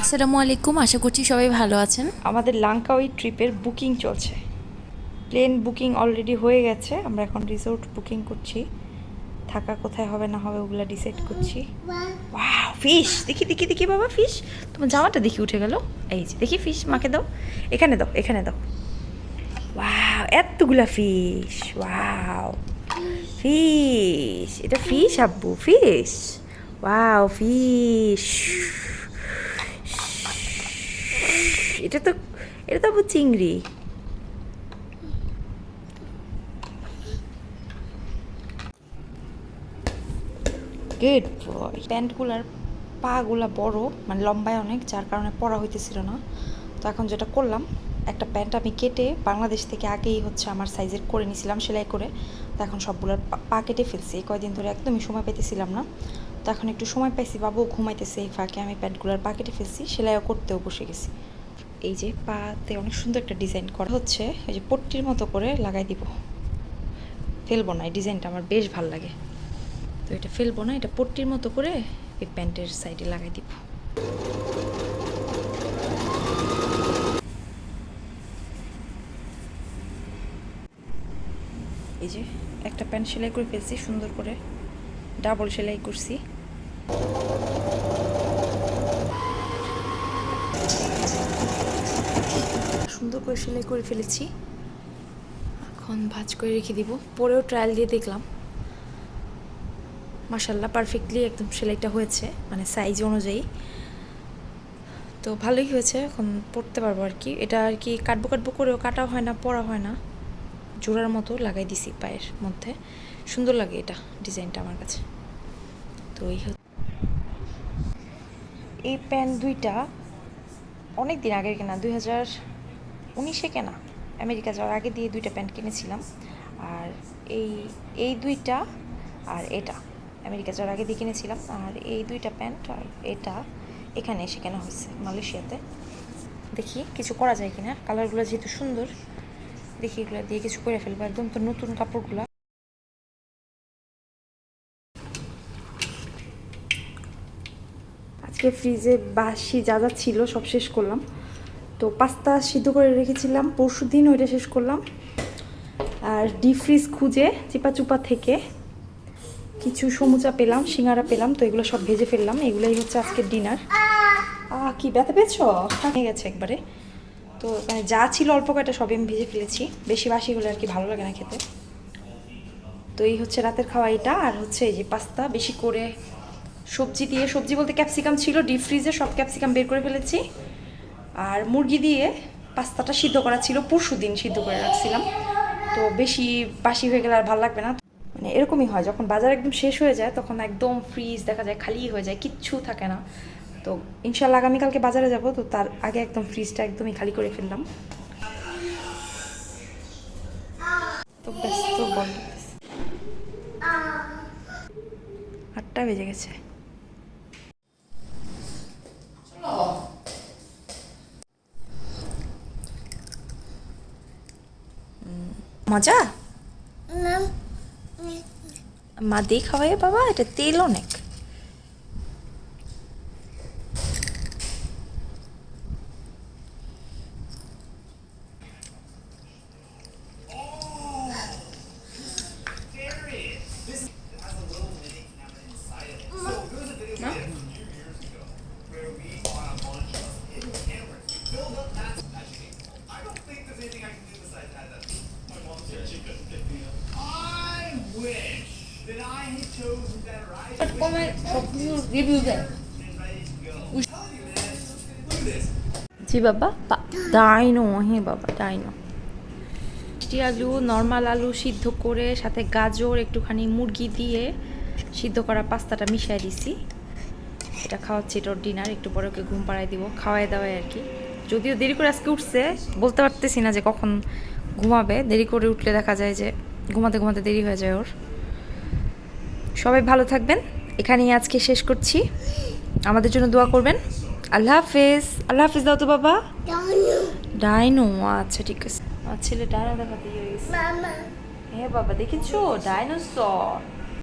আসসালামু আলাইকুম, আশা করছি সবাই ভালো আছেন। আমাদের লাঙ্কাউই ট্রিপের বুকিং চলছে। প্লেন বুকিং অলরেডি হয়ে গেছে, আমরা এখন রিসোর্ট বুকিং করছি। থাকা কোথায় হবে না হবে ওগুলো ডিসাইড করছি। Wow, fish! দেখি দেখি দেখি বাবা, ফিশ! তোমার জামাটা দেখি উঠে গেল। এই যে দেখি ফিশ, মাকে দাও, এখানে দাও, এখানে দাও। ওয়াও, এতগুলা ফিশ! Wow, fish! এটা ফিশ আব্বু, ফিশ! Wow, fish! এটা তো আবার চিংড়ি। Good boy. প্যান্টগুলার পাগুলা বড়, মানে লম্বায় অনেক, যার কারণে পরা হইতেছিল না। তো এখন যেটা করলাম, একটা প্যান্ট আমি কেটে বাংলাদেশ থেকে আগেই আমার সাইজের করে নিয়েছিলাম সেলাই করে। তো এখন সবগুলোর পা কেটে ফেলছি। কয়দিন ধরে একদমই সময় পেতেছিলাম না, তো এখন একটু সময় পাইছি, বাবু ঘুমাইতেছে, এই ফাঁকে আমি প্যান্টগুলোর পা কেটে ফেলছি, সেলাইও করতেও বসে গেছি। এই যে পাতে অনেক সুন্দর একটা ডিজাইন করা হচ্ছে, এই যে পট্টির মতো করে লাগাই দিব। ফেলবো না, এই ডিজাইনটা আমার বেশ ভালো লাগে। তো এটা ফেলবো না, এটা পট্টির মতো করে এই প্যান্টের সাইডে লাগাই দিব। এই যে একটা প্যান্ট সেলাই করে ফেলছি সুন্দর করে, ডাবল সেলাই করছি। সুন্দর করে সেলাই করে ফেলেছি, এখন ভাঁজ করে রেখে দিব। পরেও ট্রায়াল দিয়ে দেখলাম, মাশাল্লাহ পারফেক্টলি একদম সেলাইটা হয়েছে, মানে সাইজ অনুযায়ী। তো ভালোই হয়েছে, এখন পরতে পারবো আর কি। এটা আর কি কাটবো কাটবো করেও কাটা হয় না, পরা হয় না, জোড়ার মতো লাগাই দিছি পায়ের মধ্যে। সুন্দর লাগে এটা ডিজাইনটা আমার কাছে। তো এই প্যান্ট দুইটা অনেক দিন আগের কেনা, 2019-এ কেনা। আমেরিকা যাওয়ার আগে দিয়ে দুইটা প্যান্ট কিনেছিলাম। আর এই দুইটা আর এটা আমেরিকা যাওয়ার আগে দিয়ে কিনেছিলাম। আর এই দুইটা প্যান্ট আর এটা এখানে এসে কেনা হয়েছে মালয়েশিয়াতে। দেখি কিছু করা যায় কিনা, কালারগুলো যেহেতু সুন্দর, দেখি এগুলো দিয়ে কিছু করে ফেলবো। একদম তো নতুন কাপড়গুলো। আজকে ফ্রিজে বাসি যা যা ছিল সব শেষ করলাম। তো পাস্তা সিদ্ধ করে রেখেছিলাম পরশু দিন, ওইটা শেষ করলাম। আর ডিপ ফ্রিজ খুঁজে চিপা চুপা থেকে কিছু সমুচা পেলাম, সিঙ্গারা পেলাম, তো এগুলো সব ভেজে ফেললাম। এগুলোই হচ্ছে আজকের ডিনার। কি ব্যথা পেয়েছ? হয়ে গেছে একবারে। তো মানে যা ছিল অল্প কয়টা সবই আমি ভেজে ফেলেছি, বেশি বাসি হলে আর কি ভালো লাগে না খেতে। তো এই হচ্ছে রাতের খাওয়া এটা। আর হচ্ছে এই যে পাস্তা বেশি করে সবজি দিয়ে, সবজি বলতে ক্যাপসিকাম ছিল ডিপ ফ্রিজে, সব ক্যাপসিকাম বের করে ফেলেছি। আর মুরগি দিয়ে পাস্তাটা সিদ্ধ করা ছিল, পরশু দিন সিদ্ধ করে রাখছিলাম। তো বেশি বাসি হয়ে গেলে আর ভালো লাগবে না। মানে এরকমই হয়, যখন বাজার একদম শেষ হয়ে যায় তখন একদম ফ্রিজ দেখা যায় খালি হয়ে যায়, কিচ্ছু থাকে না। তো ইনশাল্লাহ আগামীকালকে বাজারে যাব, তো তার আগে একদম ফ্রিজটা একদমই খালি করে ফেললাম। তো ব্যস্ত বল, 8টা বেজে গেছে। মজা মা দিয়ে খাওয়াই বাবা, এটা তেল অনেক। জি বাবা, ডাইনো, হ্যাঁ বাবা ডাইনো। মিষ্টি আলু, নর্মাল আলু সিদ্ধ করে সাথে গাজর, একটুখানি মুরগি দিয়ে সিদ্ধ করা পাস্তাটা মিশিয়ে দিছি। এটা খাওয়াচ্ছি, এটার ডিনার। একটু পরে ওকে ঘুম পাড়ায় দিব, খাওয়াই দাওয়াই আর কি। যদিও দেরি করে আজকে উঠছে, বলতে পারতেছি না যে কখন ঘুমাবে। দেরি করে উঠলে দেখা যায় যে ঘুমাতে ঘুমাতে দেরি হয়ে যায় ওর। সবাই ভালো থাকবেন, এখানেই আজকে শেষ করছি। আমাদের জন্য দোয়া করবেন। আল্লাহ হাফেজ। আল্লাহ হাফেজ দাও তো বাবা। ডাইনো, আচ্ছা ঠিক আছে। আমার ছেলে ডাইনো দেখাতে গেছে। হ্যাঁ বাবা, দেখেছো ডাইনোসর?